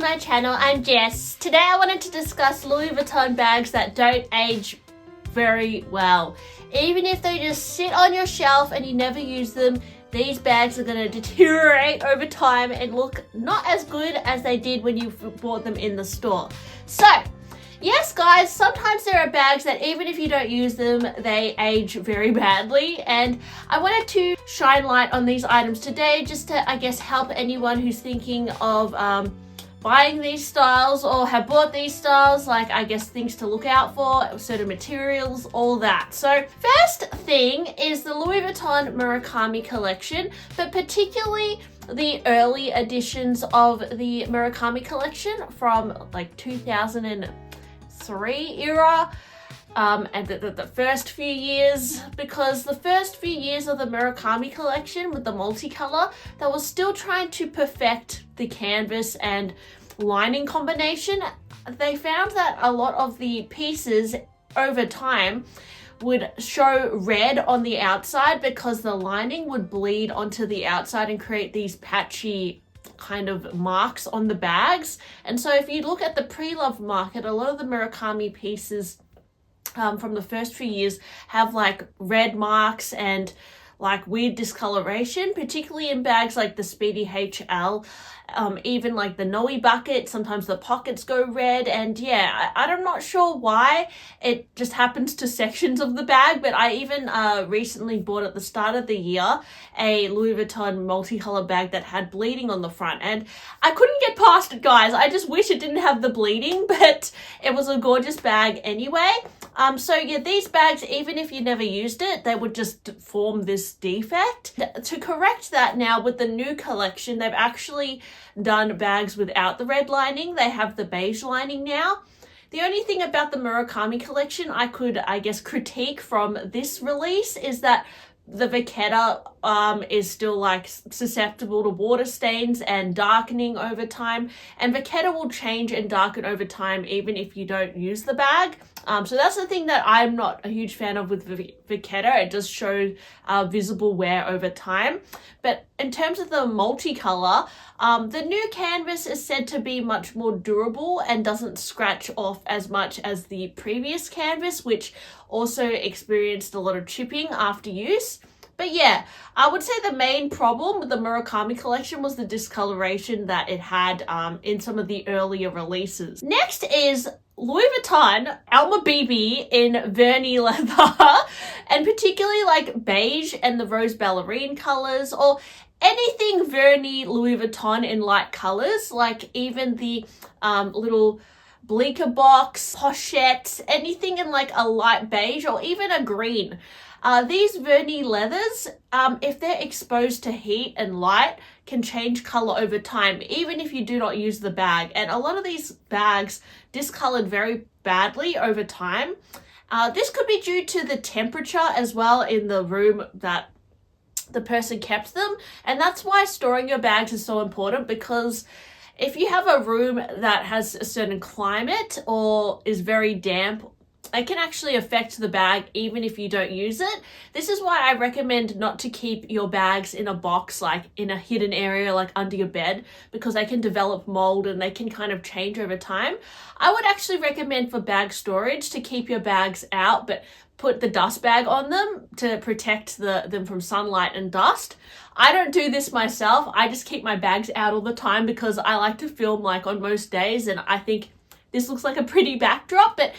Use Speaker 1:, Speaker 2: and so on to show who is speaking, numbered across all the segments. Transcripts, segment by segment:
Speaker 1: my channel. I'm Jess. Today I wanted to discuss Louis Vuitton bags that don't age very well. Even if they just sit on your shelf and you never use them, these bags are going to deteriorate over time and look not as good as they did when you bought them in the store. So, yes guys, sometimes there are bags that even if you don't use them, they age very badly, and I wanted to shine light on these items today just to, I guess, help anyone who's thinking of buying these styles or have bought these styles, like I guess things to look out for, certain materials, all that. So first thing is the Louis Vuitton Murakami collection, but particularly the early editions of the Murakami collection from like 2003 era, and the first few years, because the first few years of the Murakami collection with the multicolor, that was still trying to perfect the canvas and lining combination. They found that a lot of the pieces over time would show red on the outside because the lining would bleed onto the outside and create these patchy kind of marks on the bags. And so if you look at the pre-loved market, a lot of the Murakami pieces from the first few years have like red marks and like weird discoloration, particularly in bags like the Speedy HL, even like the Noe bucket. Sometimes the pockets go red, and yeah, I'm not sure why. It just happens to sections of the bag, but I even recently bought at the start of the year a Louis Vuitton multicolor bag that had bleeding on the front, and I couldn't get past it, guys. I just wish it didn't have the bleeding, but it was a gorgeous bag anyway. So yeah, these bags, even if you never used it, they would just form this defect. To correct that now, with the new collection, they've actually done bags without the red lining. They have the beige lining now. The only thing about the Murakami collection I could, I guess, critique from this release is that the vachetta is still like susceptible to water stains and darkening over time, and vachetta will change and darken over time even if you don't use the bag. So that's the thing that I'm not a huge fan of with vachetta. It does show visible wear over time. But in terms of the multicolor, the new canvas is said to be much more durable and doesn't scratch off as much as the previous canvas, which also experienced a lot of chipping after use. But yeah, I would say the main problem with the Murakami collection was the discoloration that it had in some of the earlier releases. Next is Louis Vuitton Alma BB in Vernis leather, and particularly like beige and the rose ballerine colors, or anything Vernis Louis Vuitton in light colors, like even the little bleaker box, pochette, anything in like a light beige or even a green. These Vernis leathers, if they're exposed to heat and light, can change color over time, even if you do not use the bag. And a lot of these bags discolored very badly over time. This could be due to the temperature as well in the room that the person kept them. And that's why storing your bags is so important, because if you have a room that has a certain climate or is very damp, it can actually affect the bag even if you don't use it. This is why I recommend not to keep your bags in a box, like in a hidden area, like under your bed, because they can develop mold and they can kind of change over time. I would actually recommend for bag storage to keep your bags out, but put the dust bag on them to protect them from sunlight and dust. I don't do this myself. I just keep my bags out all the time because I like to film like on most days, and I think this looks like a pretty backdrop. But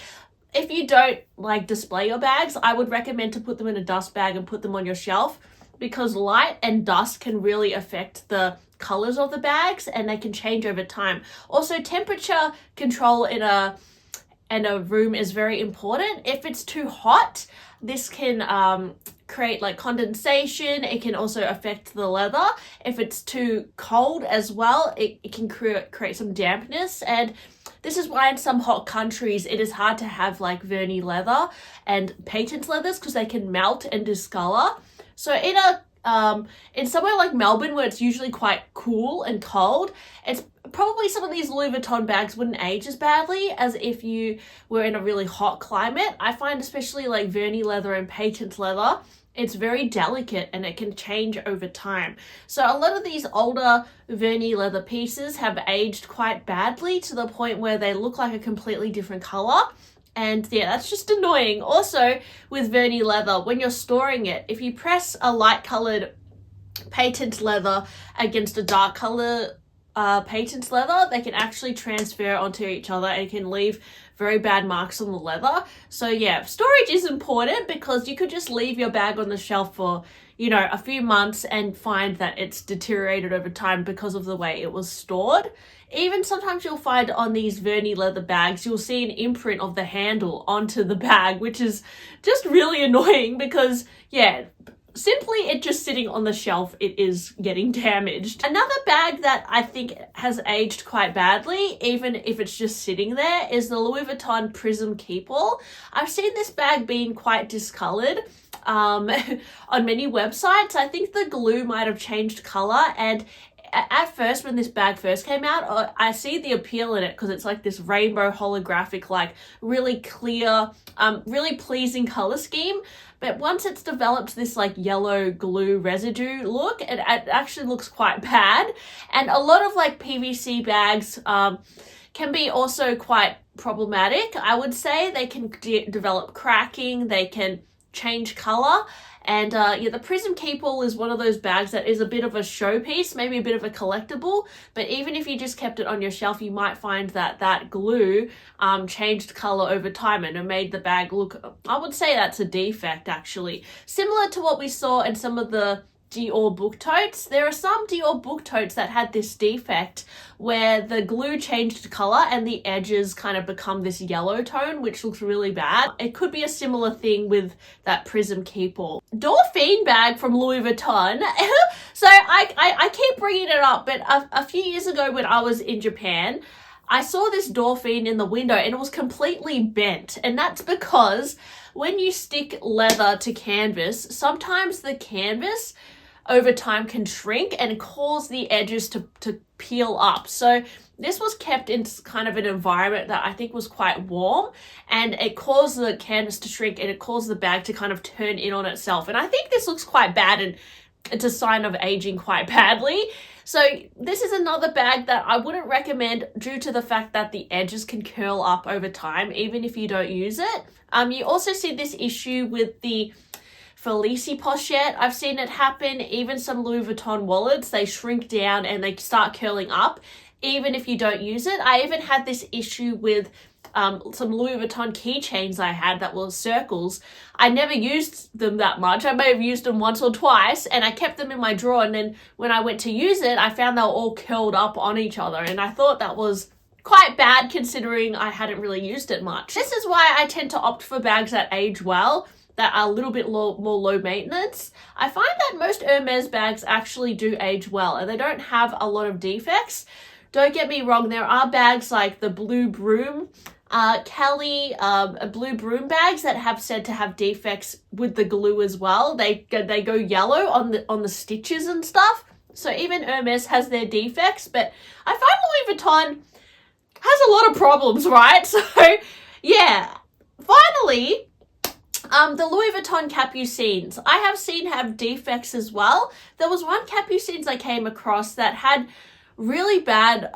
Speaker 1: if you don't like display your bags, I would recommend to put them in a dust bag and put them on your shelf, because light and dust can really affect the colors of the bags and they can change over time. Also, temperature control in a room is very important. If it's too hot, this can create like condensation. It can also affect the leather. If it's too cold as well, it can create some dampness, and this is why in some hot countries it is hard to have like Vernis leather and patent leathers, because they can melt and discolor. So in somewhere like Melbourne, where it's usually quite cool and cold, it's probably some of these Louis Vuitton bags wouldn't age as badly as if you were in a really hot climate. I find especially like Vernis leather and patent leather it's very delicate and it can change over time. So a lot of these older Vernis leather pieces have aged quite badly to the point where they look like a completely different color. And yeah, that's just annoying. Also, with Vernis leather, when you're storing it, if you press a light colored patent leather against a dark color patent leather, they can actually transfer onto each other and can leave very bad marks on the leather. So yeah, storage is important because you could just leave your bag on the shelf for, you know, a few months and find that it's deteriorated over time because of the way it was stored. Even sometimes you'll find on these Vernis leather bags, you'll see an imprint of the handle onto the bag, which is just really annoying because, yeah, simply it just sitting on the shelf, it is getting damaged. Another bag that I think has aged quite badly, even if it's just sitting there, is the Louis Vuitton Prism Keepall. I've seen this bag being quite discolored on many websites. I think the glue might have changed color, and at first, when this bag first came out, I see the appeal in it because it's like this rainbow holographic, like really clear, really pleasing color scheme. But once it's developed this like yellow glue residue look, it actually looks quite bad. And a lot of like PVC bags can be also quite problematic. I would say they can develop cracking, they can change color. And yeah, the Prism Keepall is one of those bags that is a bit of a showpiece, maybe a bit of a collectible, but even if you just kept it on your shelf, you might find that that glue changed color over time and it made the bag look, I would say that's a defect actually. Similar to what we saw in some of the Dior book totes. There are some Dior book totes that had this defect where the glue changed color and the edges kind of become this yellow tone, which looks really bad. It could be a similar thing with that Prism Keepall. Dauphine bag from Louis Vuitton. So I keep bringing it up, but a few years ago when I was in Japan, I saw this Dauphine in the window and it was completely bent. And that's because when you stick leather to canvas, sometimes the canvas over time can shrink and cause the edges to peel up. So this was kept in kind of an environment that I think was quite warm, and it caused the canvas to shrink and it caused the bag to kind of turn in on itself. And I think this looks quite bad and it's a sign of aging quite badly. So this is another bag that I wouldn't recommend due to the fact that the edges can curl up over time, even if you don't use it. You also see this issue with the Felici pochette. I've seen it happen. Even some Louis Vuitton wallets, they shrink down and they start curling up, even if you don't use it. I even had this issue with some Louis Vuitton keychains I had that were circles. I never used them that much. I may have used them once or twice and I kept them in my drawer, and then when I went to use it, I found they were all curled up on each other, and I thought that was quite bad considering I hadn't really used it much. This is why I tend to opt for bags that age well, that are a little bit more low maintenance. I find that most Hermes bags actually do age well and they don't have a lot of defects. Don't get me wrong, there are bags like the Blue Broom, Kelly, Blue Broom bags that have said to have defects with the glue as well. They go yellow on the stitches and stuff. So even Hermes has their defects, but I find Louis Vuitton has a lot of problems, right? So yeah, finally, the Louis Vuitton Capucines. I have seen have defects as well. There was one Capucines I came across that had really bad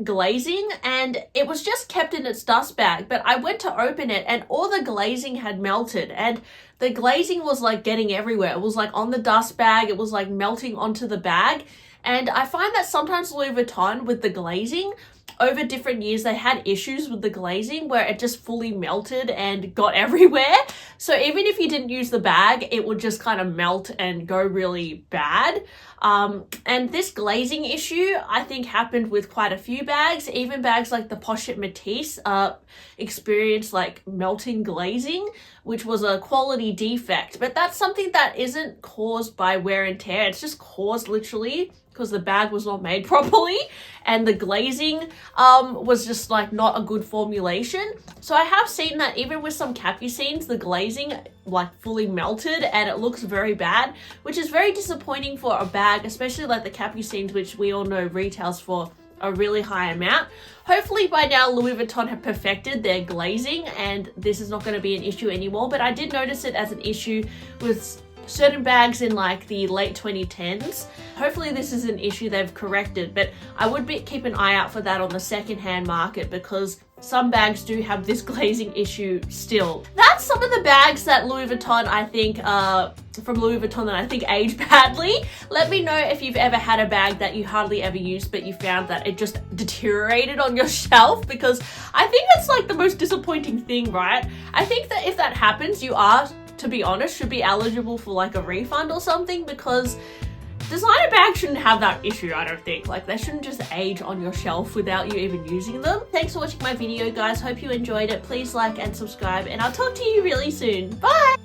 Speaker 1: glazing, and it was just kept in its dust bag, but I went to open it and all the glazing had melted, and the glazing was like getting everywhere. It was like on the dust bag, it was like melting onto the bag. And I find that sometimes Louis Vuitton with the glazing, over different years, they had issues with the glazing where it just fully melted and got everywhere. So even if you didn't use the bag, it would just kind of melt and go really bad. And this glazing issue, I think, happened with quite a few bags. Even bags like the Pochette Matisse experienced like melting glazing, which was a quality defect. But that's something that isn't caused by wear and tear. It's just caused literally because the bag was not made properly and the glazing was just like not a good formulation. So I have seen that even with some Capucines, the glazing like fully melted and it looks very bad, which is very disappointing for a bag, especially like the Capucines, which we all know retails for a really high amount. Hopefully by now Louis Vuitton have perfected their glazing and this is not going to be an issue anymore, but I did notice it as an issue with certain bags in like the late 2010s. Hopefully this is an issue they've corrected, but I would keep an eye out for that on the secondhand market because some bags do have this glazing issue still. That's some of the bags that Louis Vuitton, I think, from Louis Vuitton that I think age badly. Let me know if you've ever had a bag that you hardly ever used, but you found that it just deteriorated on your shelf, because I think that's like the most disappointing thing, right? I think that if that happens, you are, to be honest, should be eligible for like a refund or something, because designer bags shouldn't have that issue, I don't think. Like, they shouldn't just age on your shelf without you even using them. Thanks for watching my video, guys. Hope you enjoyed it. Please like and subscribe, and I'll talk to you really soon. Bye!